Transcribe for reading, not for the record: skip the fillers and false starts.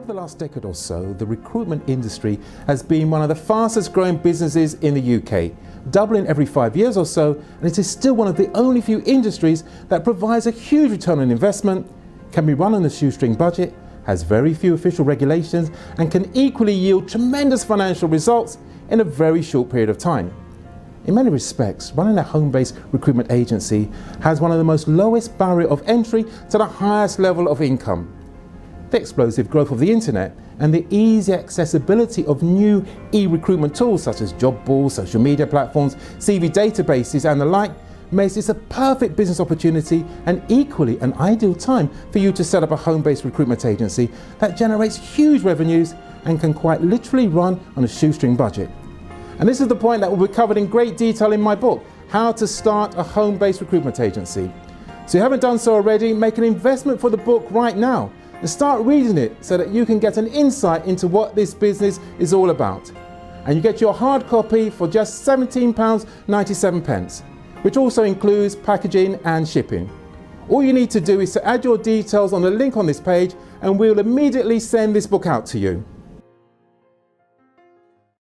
Over the last decade or so, the recruitment industry has been one of the fastest growing businesses in the UK, doubling every 5 years or so, and it is still one of the only few industries that provides a huge return on investment, can be run on a shoestring budget, has very few official regulations, and can equally yield tremendous financial results in a very short period of time. In many respects, running a home-based recruitment agency has one of the most lowest barrier of entry to the highest level of income. The explosive growth of the internet and the easy accessibility of new e-recruitment tools such as job boards, social media platforms, CV databases and the like makes this a perfect business opportunity and equally an ideal time for you to set up a home-based recruitment agency that generates huge revenues and can quite literally run on a shoestring budget. And this is the point that will be covered in great detail in my book, How to Start a Home-Based Recruitment Agency. So if you haven't done so already, make an investment for the book right now and start reading it so that you can get an insight into what this business is all about. And you get your hard copy for just £17.97, which also includes packaging and shipping. All you need to do is to add your details on the link on this page and we'll immediately send this book out to you.